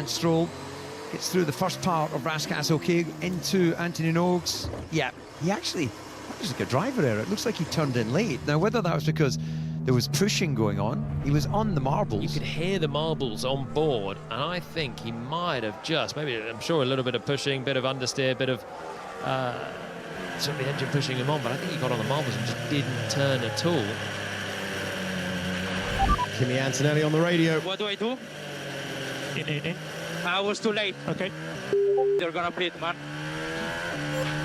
Lance Stroll gets through the first part of Rascasse okay into Anthony Nogues. Yeah, that was like a driver error. It looks like he turned in late. Now, whether that was because there was pushing going on, he was on the marbles. You could hear the marbles on board, and I think he might have I'm sure a little bit of pushing, bit of understeer, bit of sort of the engine pushing him on, but I think he got on the marbles and just didn't turn at all. Kimi Antonelli on the radio. What do I do? In. I was too late. Okay. They're gonna pit, man.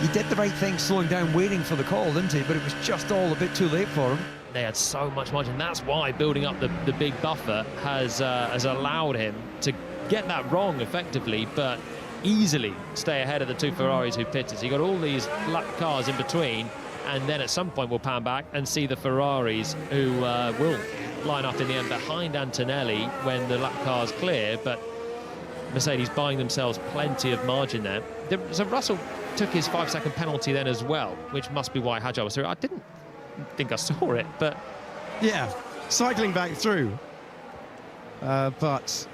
He did the right thing slowing down, waiting for the call, didn't he? But it was just all a bit too late for him. They had so much margin. That's why building up the big buffer has allowed him to get that wrong effectively, but easily stay ahead of the two Ferraris who pitted. So you got all these lap cars in between, and then at some point we'll pan back and see the Ferraris who will line up in the end behind Antonelli when the lap cars clear, but Mercedes buying themselves plenty of margin there. So Russell took his 5-second penalty then as well, which must be why Hadjar was through. I didn't think I saw it, but yeah, cycling back through. But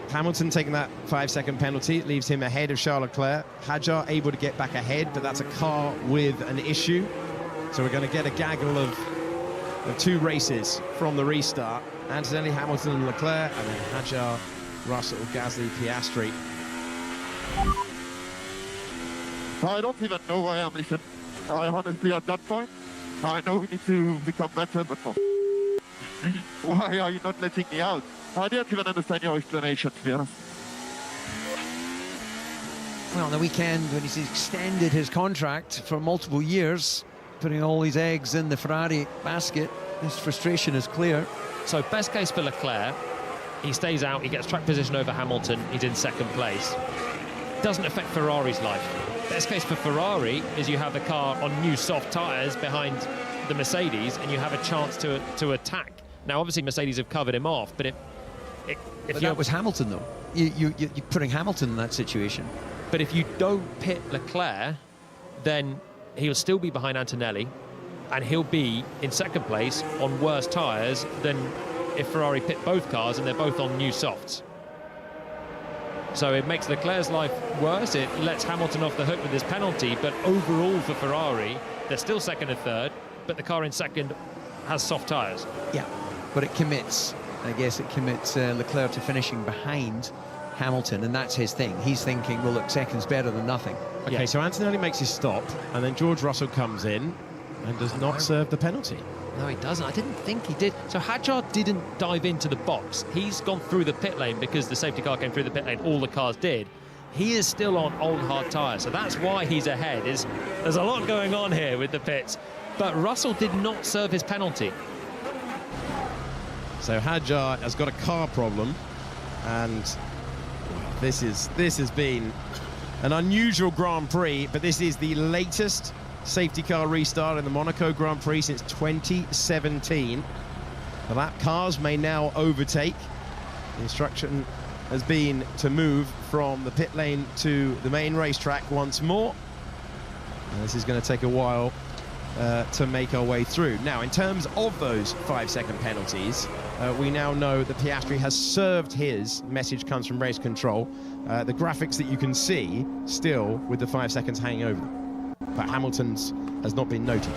Hamilton taking that 5-second penalty leaves him ahead of Charles Leclerc. Hadjar able to get back ahead, but that's a car with an issue. So we're going to get a gaggle of two races from the restart. Antonelli, Hamilton and Leclerc, and then Hadjar, Russell, Gasly, Piastri. I don't even know why I'm listening. I honestly, at that point, I know we need to become better, but why are you not letting me out? I didn't even understand your explanation, to be honest. Well, on the weekend, when he's extended his contract for multiple years, putting all these eggs in the Ferrari basket, his frustration is clear. So best case for Leclerc, he stays out, he gets track position over Hamilton, he's in second place. Doesn't affect Ferrari's life. Best case for Ferrari is you have the car on new soft tyres behind the Mercedes and you have a chance to attack. Now, obviously, Mercedes have covered him off, but But that was Hamilton, though. You're putting Hamilton in that situation. But if you don't pit Leclerc, then he'll still be behind Antonelli, and he'll be in second place on worse tyres than if Ferrari pit both cars and they're both on new softs. So it makes Leclerc's life worse. It lets Hamilton off the hook with his penalty, but overall for Ferrari, they're still second and third, but the car in second has soft tyres. Yeah, but it commits Leclerc to finishing behind Hamilton, and that's his thing. He's thinking, well, look, second's better than nothing. Okay, so Antonelli makes his stop, and then George Russell comes in and does not serve the penalty. No, he doesn't. I didn't think he did. So Hadjar didn't dive into the box. He's gone through the pit lane because the safety car came through the pit lane. All the cars did. He is still on old hard tyres, so that's why he's ahead. There's a lot going on here with the pits. But Russell did not serve his penalty. So Hadjar has got a car problem, and this has been an unusual Grand Prix, but this is the latest safety car restart in the Monaco Grand Prix since 2017. The lap cars may now overtake. The instruction has been to move from the pit lane to the main racetrack once more. And this is going to take a while to make our way through. Now, in terms of those 5-second penalties, we now know that Piastri has served his. Message comes from race control. The graphics that you can see still with the 5 seconds hanging over them. But Hamilton's has not been noted.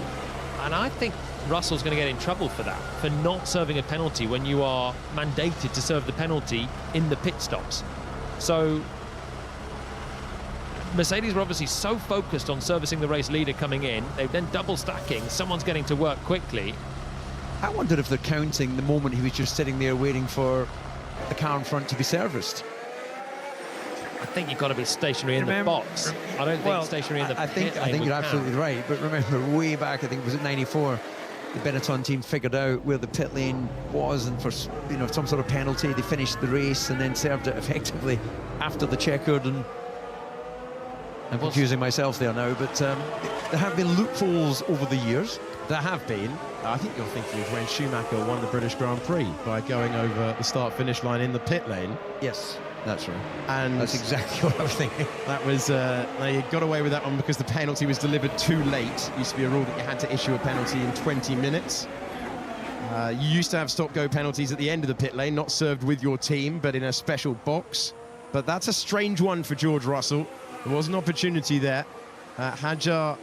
And I think Russell's going to get in trouble for that, for not serving a penalty when you are mandated to serve the penalty in the pit stops. So Mercedes were obviously so focused on servicing the race leader coming in, they've then double stacking, someone's getting to work quickly. I wonder if they're counting the moment he was just sitting there waiting for the car in front to be serviced. I think you've got to be stationary in the box. I don't think stationary in the pit lane. I think you're absolutely right, but remember, way back, I think it was at 94, the Benetton team figured out where the pit lane was, and for some sort of penalty, they finished the race and then served it effectively after the checkered. And I'm confusing myself there now, but there have been loopholes over the years. There have been. I think you're thinking of when Schumacher won the British Grand Prix by going over the start-finish line in the pit lane. Yes, that's right. And that's exactly what I was thinking. That was, they got away with that one because the penalty was delivered too late. It used to be a rule that you had to issue a penalty in 20 minutes. You used to have stop-go penalties at the end of the pit lane, not served with your team, but in a special box. but that's a strange one for George Russell. There was an opportunity there. Hadjar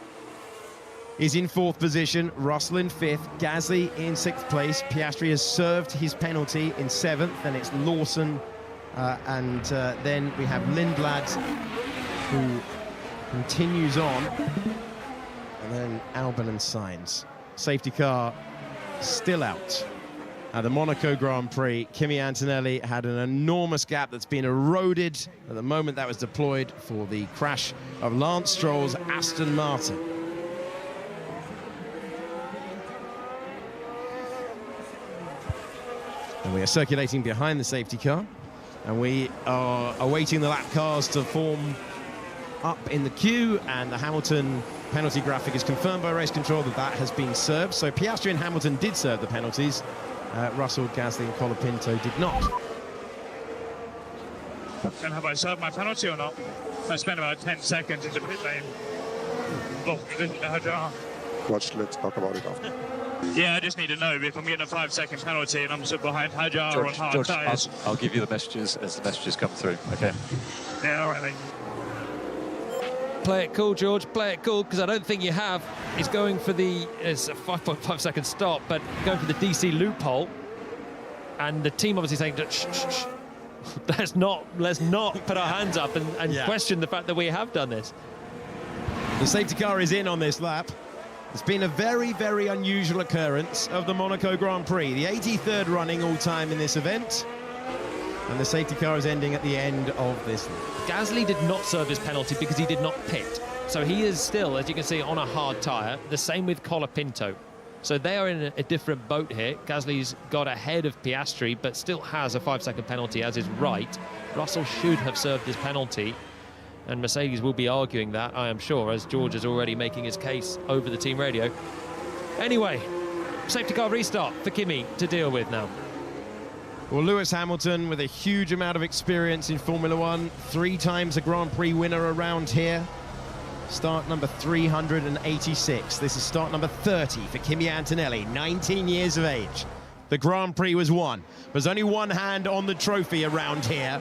is in 4th position, Russell in 5th, Gasly in 6th place. Piastri has served his penalty in 7th, and it's Lawson, and then we have Lindblad, who continues on, and then Albon and Sainz. Safety car still out. At the Monaco Grand Prix, Kimi Antonelli had an enormous gap that's been eroded at the moment that was deployed for the crash of Lance Stroll's Aston Martin. And we are circulating behind the safety car, and we are awaiting the lap cars to form up in the queue, and the Hamilton penalty graphic is confirmed by race control that has been served. So Piastri and Hamilton did serve the penalties. Russell, Gasly and Colapinto did not. And have I served my penalty or not? I spent about 10 seconds in the pit lane. Watch, let's talk about it after. Yeah, I just need to know if I'm getting a 5-second penalty and I'm stood behind Hadjar on hard George, tyres. I'll give you the messages as the messages come through, okay? Yeah, all right, mate. Play it cool, George, play it cool, because I don't think you have. He's going for the, it's a 5.5 second stop, but going for the DC loophole. And the team obviously saying, shh, shh, shh. Let's not put our hands up and question the fact that we have done this. The safety car is in on this lap. It's been a very, very unusual occurrence of the Monaco Grand Prix. The 83rd running all time in this event. And the safety car is ending at the end of this lap. Gasly did not serve his penalty because he did not pit. So he is still, as you can see, on a hard tyre. The same with Colapinto. So they are in a different boat here. Gasly's got ahead of Piastri, but still has a 5-second penalty, as is right. Russell should have served his penalty. And Mercedes will be arguing that, I am sure, as George is already making his case over the team radio. Anyway, safety car restart for Kimi to deal with now. Well, Lewis Hamilton, with a huge amount of experience in Formula One, 3 times a Grand Prix winner around here. Start number 386. This is start number 30 for Kimi Antonelli, 19 years of age. The Grand Prix was won. There's only one hand on the trophy around here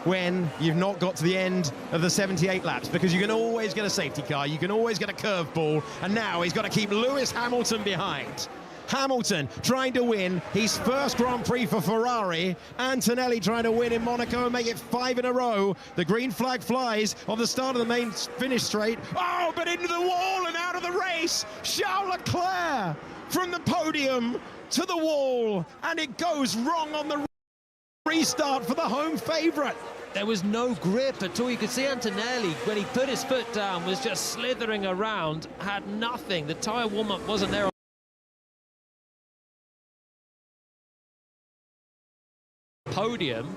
when you've not got to the end of the 78 laps, because you can always get a safety car, you can always get a curveball, and now he's got to keep Lewis Hamilton behind. Hamilton trying to win his first Grand Prix for Ferrari. Antonelli trying to win in Monaco and make it 5 in a row. The green flag flies on the start of the main finish straight. Oh, but into the wall and out of the race. Charles Leclerc from the podium to the wall, and it goes wrong on the restart for the home favourite. There was no grip at all. You could see Antonelli, when he put his foot down, was just slithering around, had nothing. The tyre warm-up wasn't there. Podium,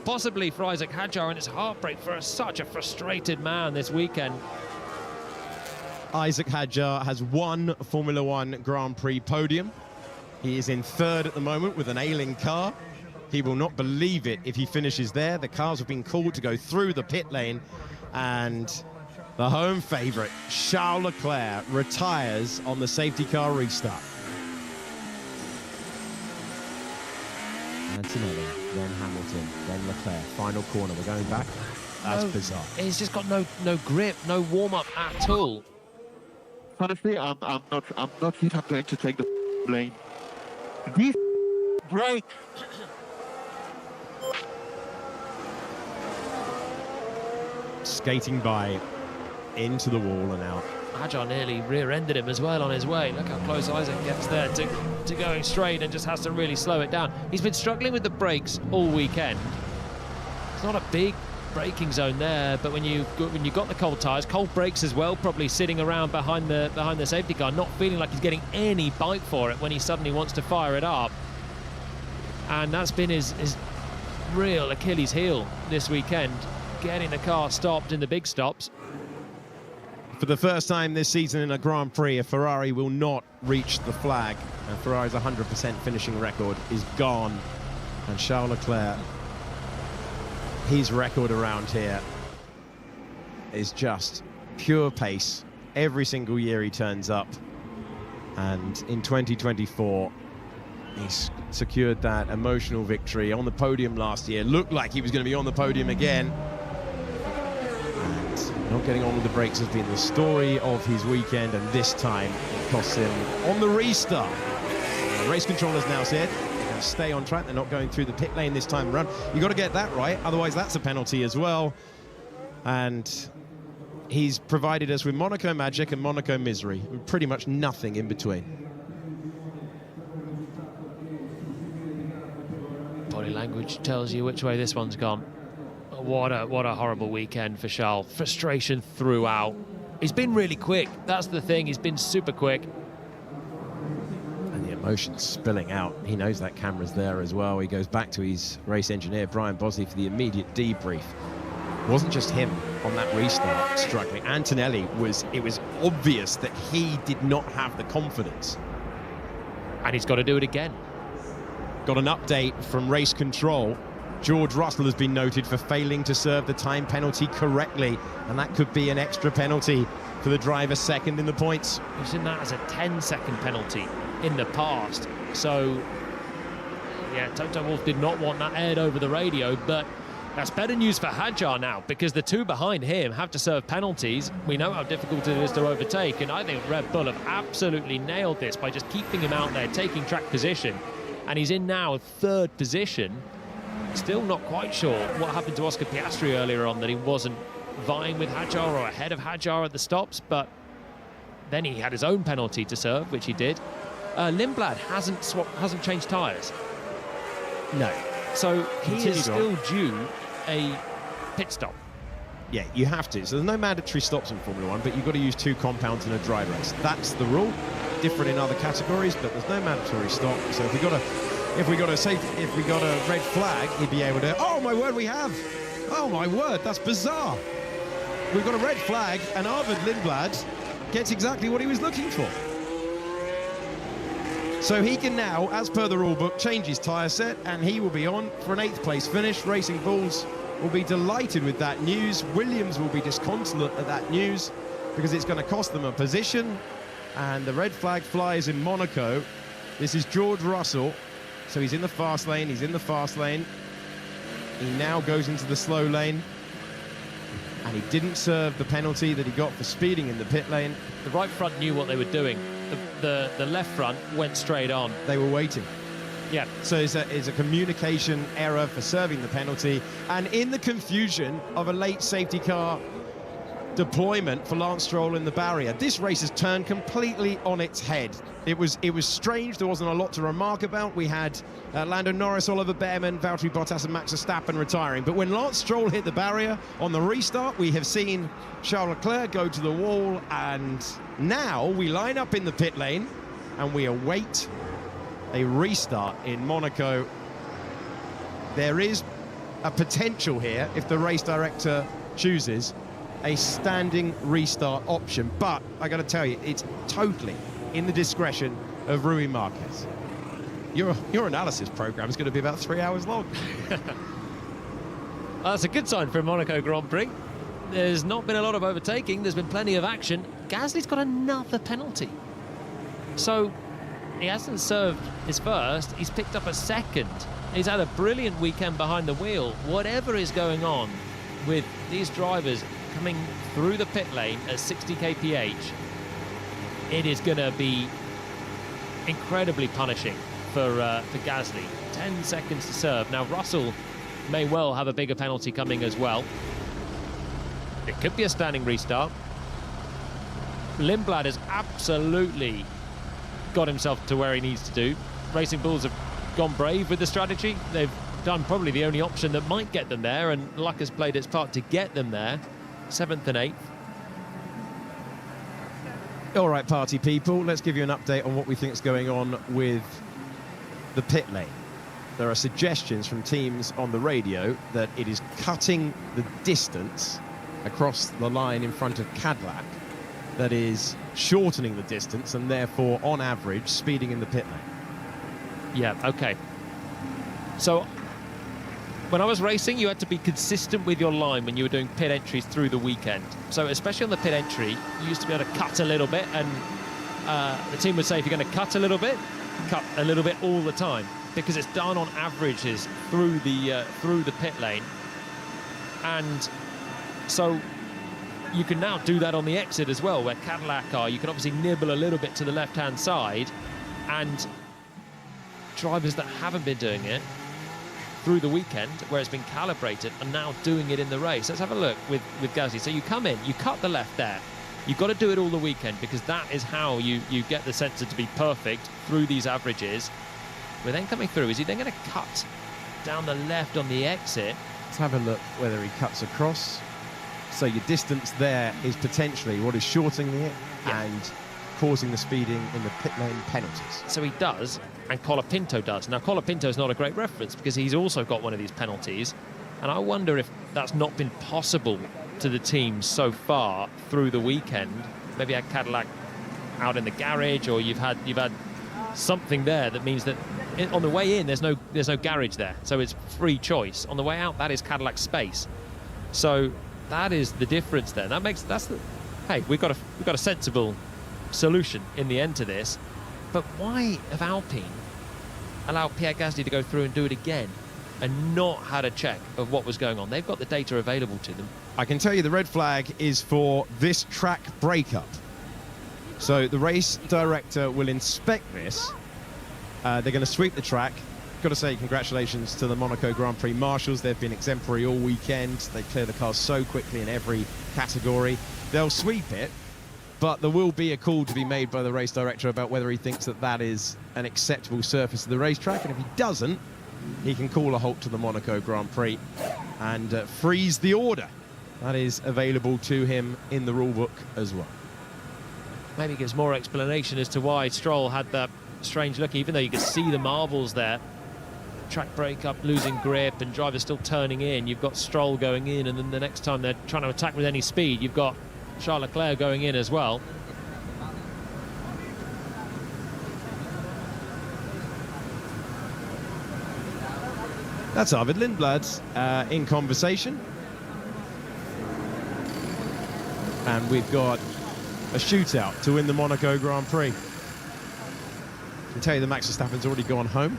possibly for Isaac Hadjar, and it's heartbreak for such a frustrated man this weekend. Isaac Hadjar has won Formula One Grand Prix podium. He is in 3rd at the moment with an ailing car. He will not believe it if he finishes there. The cars have been called to go through the pit lane, and the home favourite, Charles Leclerc, retires on the safety car restart. Antonelli, then Hamilton, then Leclerc. Final corner, we're going back. That's bizarre. He's just got no grip, no warm-up at all. Honestly, I'm not yet. I'm going to take the blame. These brakes. Skating by into the wall and out. Hadjar nearly rear-ended him as well on his way. Look how close Isaac gets there to going straight, and just has to really slow it down. He's been struggling with the brakes all weekend. It's not a big braking zone there, but when you've got the cold tyres, cold brakes as well, probably sitting around behind the safety car, not feeling like he's getting any bite for it when he suddenly wants to fire it up. And that's been his real Achilles heel this weekend, getting the car stopped in the big stops. For the first time this season in a Grand Prix, a Ferrari will not reach the flag, and Ferrari's 100% finishing record is gone. And Charles Leclerc, his record around here is just pure pace. Every single year he turns up, and in 2024 He's secured that emotional victory on the podium last year. Looked like he was going to be on the podium again. And not getting on with the brakes has been the story of his weekend, and this time it costs him on the restart. The race controllers now said they're going to stay on track. They're not going through the pit lane this time around. You've got to get that right, otherwise that's a penalty as well. And he's provided us with Monaco magic and Monaco misery, and pretty much nothing in between. Body language tells you which way this one's gone. What a horrible weekend for Charles. Frustration throughout. He's been really quick. That's the thing. He's been super quick. And the emotions spilling out. He knows that camera's there as well. He goes back to his race engineer, Brian Bosley, for the immediate debrief. It wasn't just him on that restart struggling. Antonelli it was obvious that he did not have the confidence. And he's got to do it again. Got an update from race control. George Russell has been noted for failing to serve the time penalty correctly, and that could be an extra penalty for the driver second in the points. We've seen that as a 10-second penalty in the past. So, yeah, Toto Wolff did not want that aired over the radio, but that's better news for Hadjar now, because the two behind him have to serve penalties. We know how difficult it is to overtake, and I think Red Bull have absolutely nailed this by just keeping him out there, taking track position. And he's in now third position. Still not quite sure what happened to Oscar Piastri earlier on, that he wasn't vying with Hadjar or ahead of Hadjar at the stops, but then he had his own penalty to serve, which he did. Lindblad hasn't changed tyres. No. So he Continued is still on. due a pit stop. Yeah, you have to. So there's no mandatory stops in Formula One, but you've got to use 2 compounds in a dry race. That's the rule. Different in other categories, but there's no mandatory stop. So if we got a red flag, he'd be able to. Oh my word, we have! Oh my word, that's bizarre. We've got a red flag, and Arvid Lindblad gets exactly what he was looking for. So he can now, as per the rule book, change his tyre set, and he will be on for an 8th place finish. Racing Bulls will be delighted with that news. Williams will be disconsolate at that news, because it's going to cost them a position. And the red flag flies in Monaco. This is George Russell. So he's in the fast lane. He's in the fast lane. He now goes into the slow lane. And he didn't serve the penalty that he got for speeding in the pit lane. The right front knew what they were doing. The left front went straight on. They were waiting. Yeah. So it's a communication error for serving the penalty. And in the confusion of a late safety car deployment for Lance Stroll in the barrier, this race has turned completely on its head. It was strange. There wasn't a lot to remark about. We had Lando Norris, Oliver Behrman, Valtteri Bottas and Max Verstappen retiring. But when Lance Stroll hit the barrier on the restart, we have seen Charles Leclerc go to the wall, and now we line up in the pit lane and we await a restart in Monaco. There is a potential here, if the race director chooses, a standing restart option, but I got to tell you, it's totally in the discretion of Rui Marquez. Your analysis program is going to be about 3 hours long. That's a good sign for a Monaco Grand Prix. There's not been a lot of overtaking. There's been plenty of action. Gasly's got another penalty. So he hasn't served his first. He's picked up a second. He's had a brilliant weekend behind the wheel. Whatever is going on with these drivers coming through the pit lane at 60 kph, it is going to be incredibly punishing for Gasly. 10 seconds to serve. Now Russell may well have a bigger penalty coming as well. It could be a standing restart. Lindblad has absolutely got himself to where he needs to do. Racing Bulls have gone brave with the strategy. They've done probably the only option that might get them there, and luck has played its part to get them there. 7th and 8th. All right, party people, let's give you an update on what we think is going on with the pit lane. There are suggestions from teams on the radio that it is cutting the distance across the line in front of Cadillac, that is shortening the distance and therefore, on average, speeding in the pit lane. Yeah, okay. So when I was racing, you had to be consistent with your line when you were doing pit entries through the weekend. So especially on the pit entry, you used to be able to cut a little bit, and the team would say, if you're going to cut a little bit, cut a little bit all the time, because it's done on averages through the pit lane. And so you can now do that on the exit as well, where Cadillac are. You can obviously nibble a little bit to the left-hand side, and drivers that haven't been doing it through the weekend, where it's been calibrated, are now doing it in the race. Let's have a look with Gasly. So you come in, you cut the left there. You've got to do it all the weekend, because that is how you get the sensor to be perfect through these averages. We're then coming through. Is he then going to cut down the left on the exit? Let's have a look whether he cuts across. So your distance there is potentially what is shortening it and causing the speeding in the pit lane penalties. So he does, and Colapinto does. Now, Colapinto is not a great reference, because he's also got one of these penalties, and I wonder if that's not been possible to the team so far through the weekend. Maybe had Cadillac out in the garage, or you've had something there that means that on the way in there's no garage there, so it's free choice. On the way out, that is Cadillac space. So that is the difference there. Hey, we've got a sensible solution in the end to this. But why have Alpine allowed Pierre Gasly to go through and do it again and not had a check of what was going on? They've got the data available to them. I can tell you the red flag is for this track breakup. So the race director will inspect this. They're going to sweep the track. Got to say congratulations to the Monaco Grand Prix marshals. They've been exemplary all weekend. They clear the cars so quickly in every category. They'll sweep it, but there will be a call to be made by the race director about whether he thinks that is an acceptable surface of the racetrack. And if he doesn't, he can call a halt to the Monaco Grand Prix and freeze the order. That is available to him in the rulebook as well. Maybe gives more explanation as to why Stroll had that strange look, even though you can see the marbles there. Track breakup, losing grip, and drivers still turning in. You've got Stroll going in, and then the next time they're trying to attack with any speed, you've got Charles Leclerc going in as well. That's Arvid Lindblad in conversation. And we've got a shootout to win the Monaco Grand Prix. I can tell you that Max Verstappen's already gone home.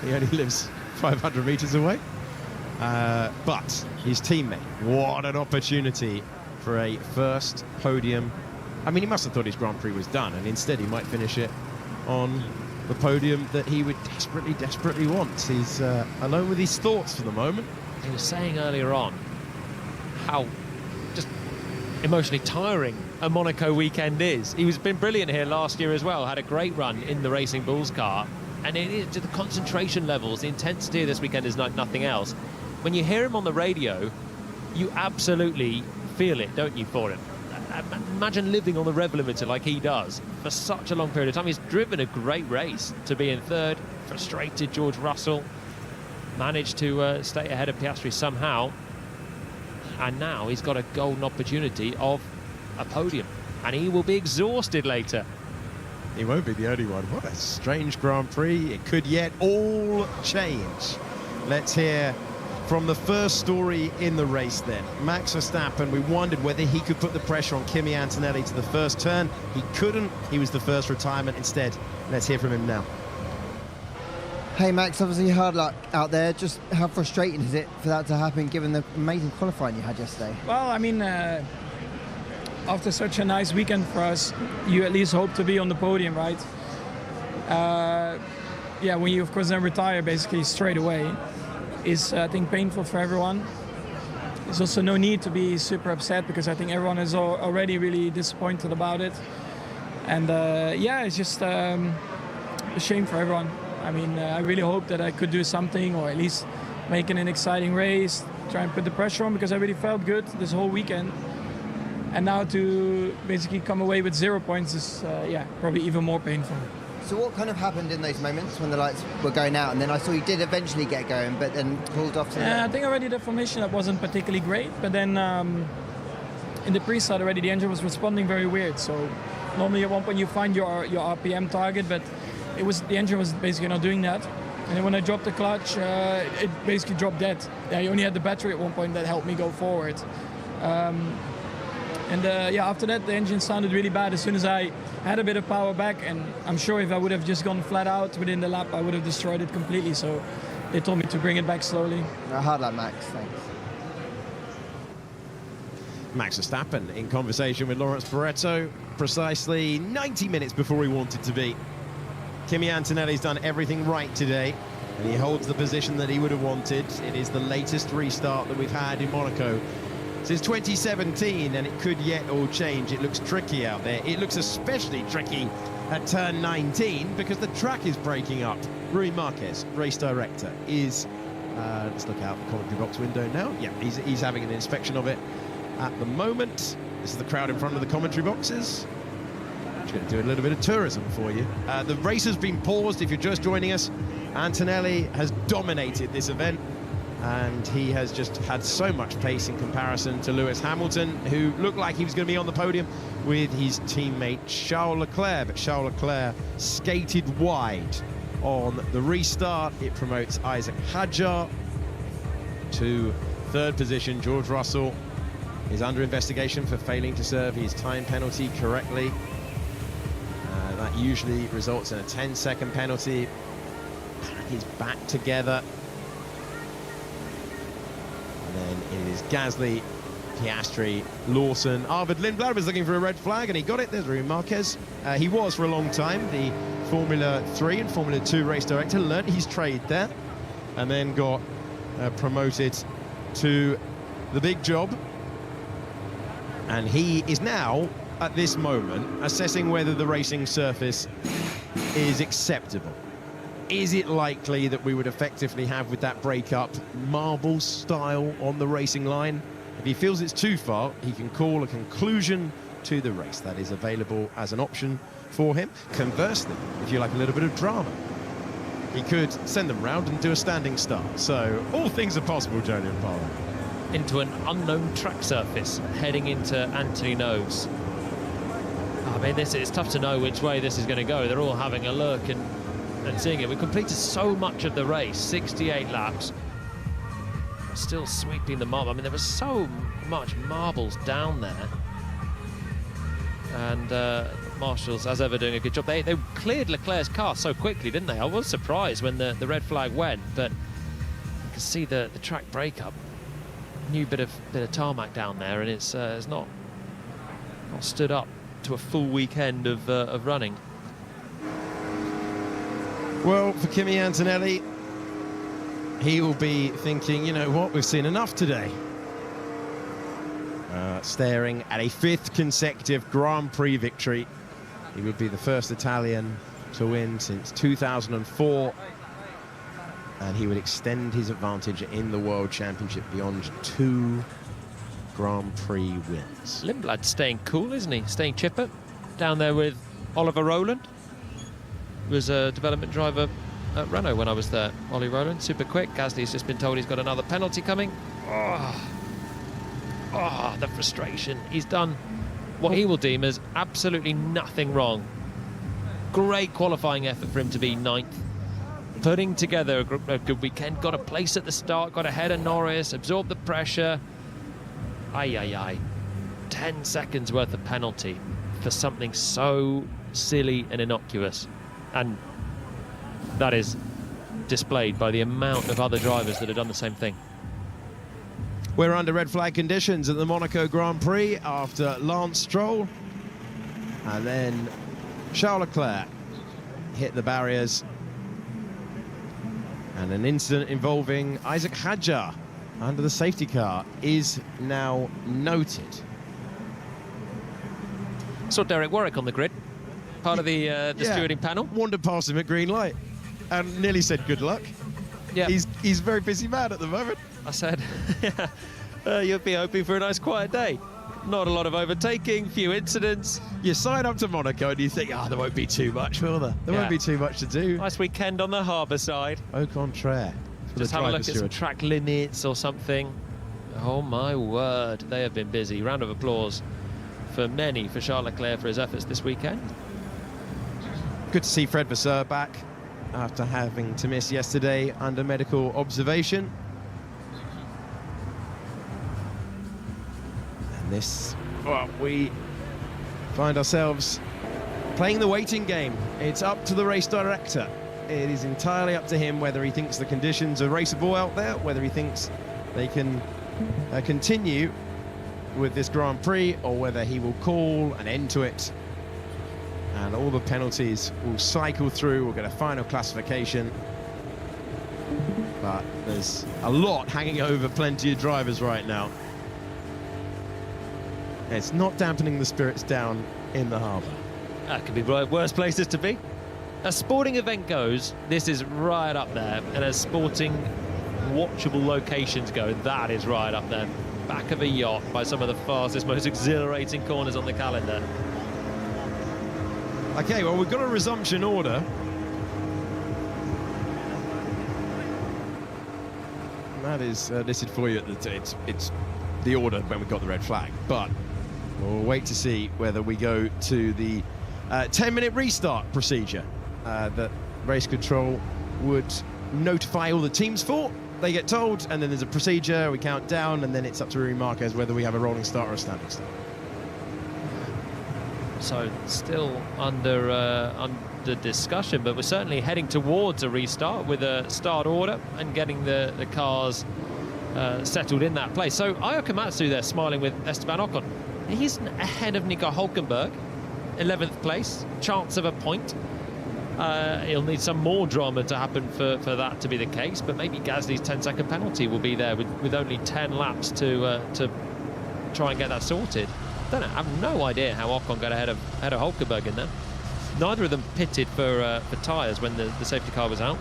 He only lives 500 meters away. But his teammate, what an opportunity for a first podium. I mean, he must have thought his Grand Prix was done, and instead he might finish it on the podium that he would desperately, desperately want. He's alone with his thoughts for the moment. He was saying earlier on how just emotionally tiring a Monaco weekend is. He was been brilliant here last year as well, had a great run in the Racing Bulls car, and it is to the concentration levels, the intensity of this weekend is like nothing else. When you hear him on the radio, you absolutely feel it, don't you, for him? Imagine living on the rev limiter like he does for such a long period of time. He's driven a great race to be in third, frustrated George Russell, managed to stay ahead of Piastri somehow, and now he's got a golden opportunity of a podium, and he will be exhausted later. He won't be the only one. What a strange Grand Prix. It could yet all change. Let's hear from the first story in the race then. Max Verstappen, we wondered whether he could put the pressure on Kimi Antonelli to the first turn. He couldn't. He was the first retirement instead. Let's hear from him now. Hey Max, obviously hard luck out there. Just how frustrating is it for that to happen given the amazing qualifying you had yesterday? Well, I mean, after such a nice weekend for us, you at least hope to be on the podium, right? Yeah, when you of course then retire basically straight away, is I think painful for everyone. There's also no need to be super upset because I think everyone is already really disappointed about it. And yeah, it's just a shame for everyone. I mean, I really hope that I could do something, or at least make it an exciting race, try and put the pressure on, because I really felt good this whole weekend. And now to basically come away with 0 points is, yeah, probably even more painful. So what kind of happened in those moments when the lights were going out, and then I saw you did eventually get going, but then pulled off to I think already the formation that wasn't particularly great, but then in the pre-start already the engine was responding very weird. So normally at one point you find your RPM target, but the engine was basically not doing that. And then when I dropped the clutch, it basically dropped dead. I only had the battery at one point that helped me go forward. And yeah, after that, the engine sounded really bad as soon as I had a bit of power back. And I'm sure if I would have just gone flat out within the lap, I would have destroyed it completely. So they told me to bring it back slowly. Hard lap, Max. Thanks. Max Verstappen in conversation with Lawrence Barretto precisely 90 minutes before he wanted to be. Kimi Antonelli's done everything right today, and he holds the position that he would have wanted. It is the latest restart that we've had in Monaco since 2017, and it could yet all change. It looks tricky out there. It looks especially tricky at turn 19 because the track is breaking up. Rui Marquez, race director, is... let's look out the commentary box window now. Yeah, he's having an inspection of it at the moment. This is the crowd in front of the commentary boxes. Just going to do a little bit of tourism for you. The race has been paused if you're just joining us. Antonelli has dominated this event, and he has just had so much pace in comparison to Lewis Hamilton, who looked like he was going to be on the podium with his teammate Charles Leclerc, but Charles Leclerc skated wide on the restart. It promotes Isaac Hadjar to third position. George Russell is under investigation for failing to serve his time penalty correctly. That usually results in a 10-second penalty. He's back together. And then it is Gasly, Piastri, Lawson. Arvid Lindblad was looking for a red flag, and he got it. There's Rui Marquez. He was for a long time the Formula 3 and Formula 2 race director, learnt his trade there, and then got promoted to the big job. And he is now, at this moment, assessing whether the racing surface is acceptable. Is it likely that we would effectively have, with that breakup, marble style on the racing line? If he feels it's too far, he can call a conclusion to the race. That is available as an option for him. Conversely, if you like a little bit of drama, he could send them round and do a standing start. So all things are possible, Jolyon Parler. Into an unknown track surface, heading into Anthony Nose. I mean, it's tough to know which way this is going to go. They're all having a look and seeing it. We completed so much of the race, 68 laps. Still sweeping the marble. I mean, there was so much marbles down there. And Marshall's, as ever, doing a good job. They cleared Leclerc's car so quickly, didn't they? I was surprised when the red flag went, but you can see the track breakup. New bit of tarmac down there, and it's not stood up to a full weekend of running. Well, for Kimi Antonelli, he will be thinking, you know what, we've seen enough today. Staring at a 5th consecutive Grand Prix victory. He would be the first Italian to win since 2004. And he would extend his advantage in the World Championship beyond 2 Grand Prix wins. Lindblad staying cool, isn't he? Staying chipper. Down there with Oliver Rowland. He was a development driver at Renault when I was there. Ollie Rowland, super quick. Gasly's just been told he's got another penalty coming. Oh, the frustration. He's done what he will deem as absolutely nothing wrong. Great qualifying effort for him to be 9th. Putting together a good weekend, got a place at the start, got ahead of Norris, absorbed the pressure. 10 seconds worth of penalty for something so silly and innocuous. And that is displayed by the amount of other drivers that have done the same thing. We're under red flag conditions at the Monaco Grand Prix after Lance Stroll. And then Charles Leclerc hit the barriers. And an incident involving Isaac Hadjar under the safety car is now noted. Saw Derek Warwick on the grid, part of the stewarding panel. Wandered past him at green light and nearly said good luck. Yeah, he's a very busy man at the moment. I said, you'll be hoping for a nice quiet day. Not a lot of overtaking, few incidents. You sign up to Monaco and you think, there won't be too much, will there? There won't be too much to do. Nice weekend on the harbour side. Au contraire. Just have a look at some track limits or something. Oh my word, they have been busy. Round of applause for Charles Leclerc for his efforts this weekend. Good to see Fred Vasseur back after having to miss yesterday under medical observation. And this Well, we find ourselves playing the waiting game. It's up to the race director. It is entirely up to him whether he thinks the conditions are raceable out there, whether he thinks they can continue with this Grand Prix, or whether he will call an end to it. And all the penalties will cycle through. We'll get a final classification. But there's a lot hanging over plenty of drivers right now. It's not dampening the spirits down in the harbour. That could be worse places to be. As sporting event goes, this is right up there. And as sporting watchable locations go, that is right up there. Back of a yacht by some of the fastest, most exhilarating corners on the calendar. Okay, well, we've got a resumption order. That is listed for you at the it's the order when we got the red flag, but we'll wait to see whether we go to the 10-minute restart procedure that race control would notify all the teams for. They get told, and then there's a procedure, we count down, and then it's up to Rory Marquez whether we have a rolling start or a standing start. So still under discussion, but we're certainly heading towards a restart with a start order and getting the cars settled in that place. So Ayao Komatsu there smiling with Esteban Ocon. He's ahead of Nico Hulkenberg, 11th place, chance of a point. He'll need some more drama to happen for that to be the case, but maybe Gasly's 10-second penalty will be there with only 10 laps to try and get that sorted. Don't know, I have no idea how Ocon got ahead of Hulkenberg in there. Neither of them pitted for tyres when the safety car was out.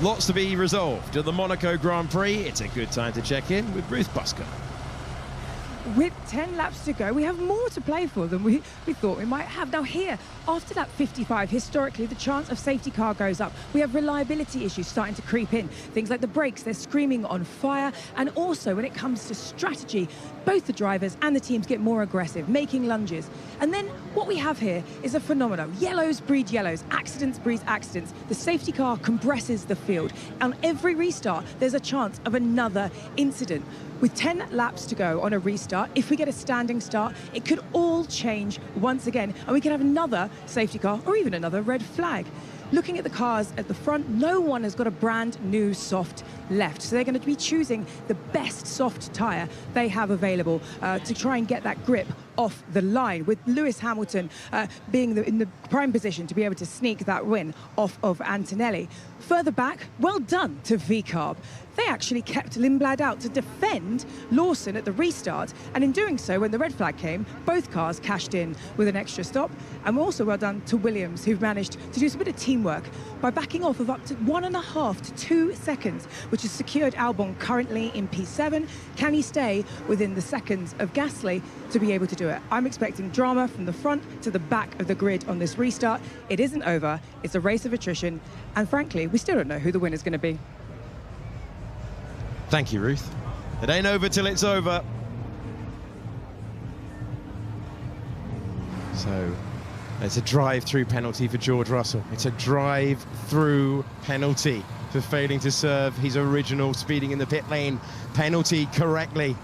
Lots to be resolved at the Monaco Grand Prix. It's a good time to check in with Ruth Busker. With 10 laps to go, we have more to play for than we thought we might have. Now here, after lap 55, historically, the chance of safety car goes up. We have reliability issues starting to creep in. Things like the brakes, they're screaming on fire. And also, when it comes to strategy, both the drivers and the teams get more aggressive, making lunges. And then what we have here is a phenomenon. Yellows breed yellows, accidents breed accidents. The safety car compresses the field. On every restart, there's a chance of another incident. With 10 laps to go on a restart, if we get a standing start, it could all change once again, and we could have another safety car or even another red flag. Looking at the cars at the front, no one has got a brand new soft left, so they're going to be choosing the best soft tyre they have available to try and get that grip off the line, with Lewis Hamilton being in the prime position to be able to sneak that win off of Antonelli. Further back, well done to VCARB. They actually kept Lindblad out to defend Lawson at the restart, and in doing so, when the red flag came, both cars cashed in with an extra stop. And also well done to Williams, who've managed to do some bit of teamwork by backing off of up to 1.5 to 2 seconds, which has secured Albon currently in P7. Can he stay within the seconds of Gasly to be able to do it? I'm expecting drama from the front to the back of the grid on this restart. It isn't over, it's a race of attrition, and frankly, we still don't know who the winner's going to be. Thank you, Ruth. It ain't over till it's over. So it's a drive-through penalty for George Russell. It's a drive-through penalty for failing to serve his original speeding in the pit lane penalty correctly.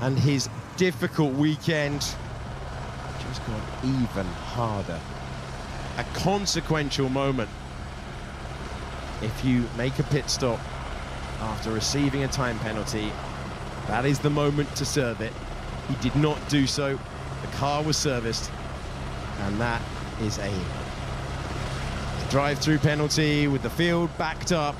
And his difficult weekend just got even harder. A consequential moment. If you make a pit stop after receiving a time penalty, that is the moment to serve it. He did not do so. The car was serviced, and that is a drive-through penalty with the field backed up.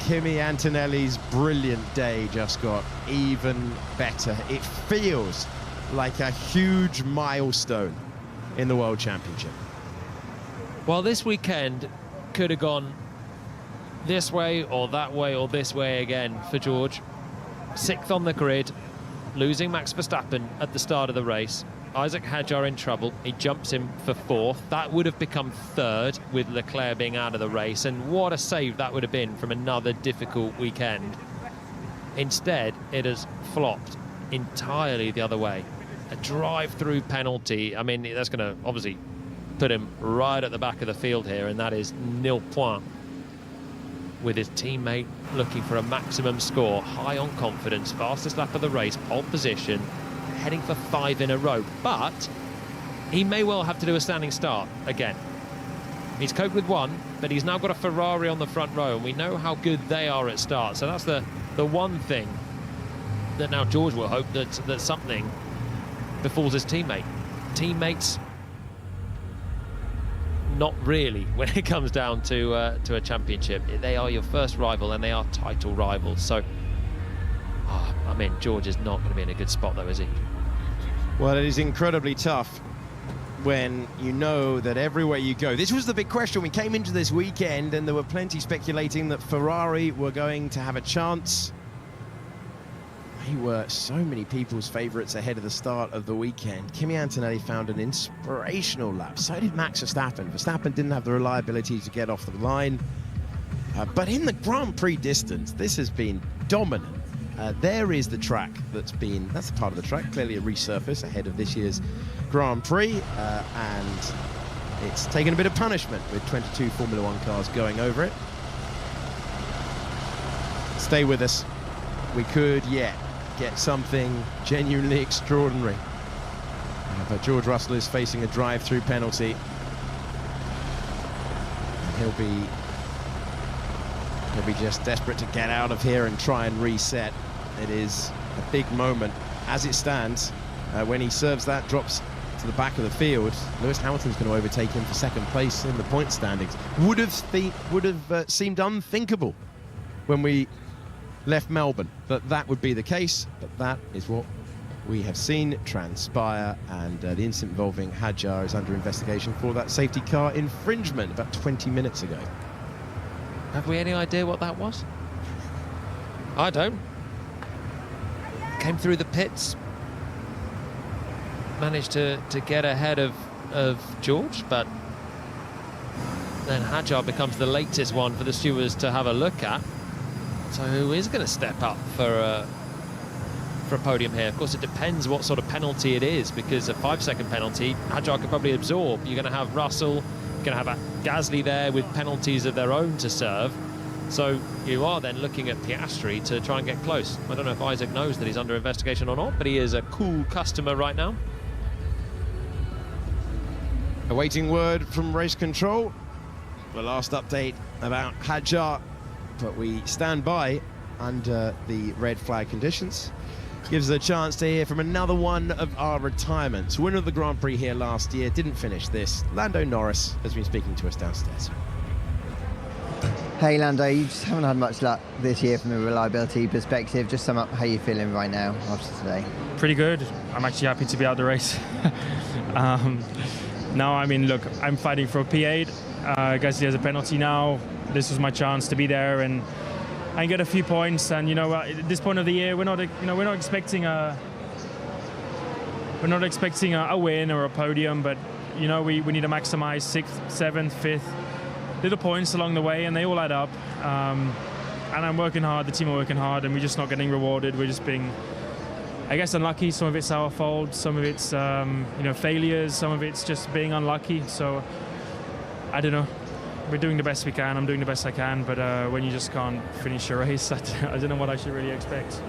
Kimi Antonelli's brilliant day just got even better. It feels like a huge milestone in the World Championship. Well, this weekend could have gone this way or that way or this way again for George. 6th on the grid, losing Max Verstappen at the start of the race. Isaac Hadjar in trouble. He jumps him for 4th. That would have become 3rd with Leclerc being out of the race, and what a save that would have been from another difficult weekend. Instead, it has flopped entirely the other way. A drive-through penalty. I mean, that's going to obviously put him right at the back of the field here, and that is nil point, with his teammate looking for a maximum score, high on confidence, fastest lap of the race, pole position, heading for 5 in a row. But he may well have to do a standing start again. He's coped with 1, but he's now got a Ferrari on the front row, and we know how good they are at start. So that's the one thing that now George will hope that something befalls his teammate. Teammates, not really when it comes down to a championship. They are your first rival, and they are title rivals. So, I mean, George is not going to be in a good spot, though, is he? Well, it is incredibly tough when you know that everywhere you go. This was the big question. We came into this weekend and there were plenty speculating that Ferrari were going to have a chance. They were so many people's favourites ahead of the start of the weekend. Kimi Antonelli found an inspirational lap. So did Max Verstappen. Verstappen didn't have the reliability to get off the line. But in the Grand Prix distance, this has been dominant. There is the track that's the part of the track, clearly a resurface ahead of this year's Grand Prix, and it's taken a bit of punishment with 22 Formula One cars going over it. Stay with us. We could yet get something genuinely extraordinary. But George Russell is facing a drive-through penalty. And he'll be just desperate to get out of here and try and reset. It is a big moment as it stands. When he serves that, drops to the back of the field, Lewis Hamilton's going to overtake him for second place in the point standings. Would have seemed unthinkable when we left Melbourne that would be the case, but that is what we have seen transpire, and the incident involving Hadjar is under investigation for that safety car infringement about 20 minutes ago. Have we any idea what that was? I don't. Came through the pits, managed to get ahead of George, but then Hadjar becomes the latest one for the stewards to have a look at. So who is going to step up for a podium here? Of course, it depends what sort of penalty it is, because a 5-second penalty, Hadjar could probably absorb. You're going to have Russell, you're going to have Gasly there with penalties of their own to serve. So you are then looking at Piastri to try and get close. I don't know if Isaac knows that he's under investigation or not, but he is a cool customer right now. Awaiting word from race control. The last update about Hadjar, but we stand by under the red flag conditions. Gives us a chance to hear from another one of our retirements. Winner of the Grand Prix here last year, didn't finish this. Lando Norris has been speaking to us downstairs. Hey Lando, you just haven't had much luck this year from a reliability perspective. Just sum up how you're feeling right now after today. Pretty good. I'm actually happy to be out the race. No, I mean, look, I'm fighting for a P8. Gasly has a penalty now. This was my chance to be there and get a few points. And at this point of the year, we're not expecting a win or a podium, but we need to maximize 6th, 7th, 5th. Little points along the way, and they all add up. And I'm working hard, the team are working hard, and we're just not getting rewarded. We're just being, I guess, unlucky. Some of it's our fault, some of it's failures, some of it's just being unlucky. So I don't know. We're doing the best we can. I'm doing the best I can, but when you just can't finish a race, I don't know what I should really expect.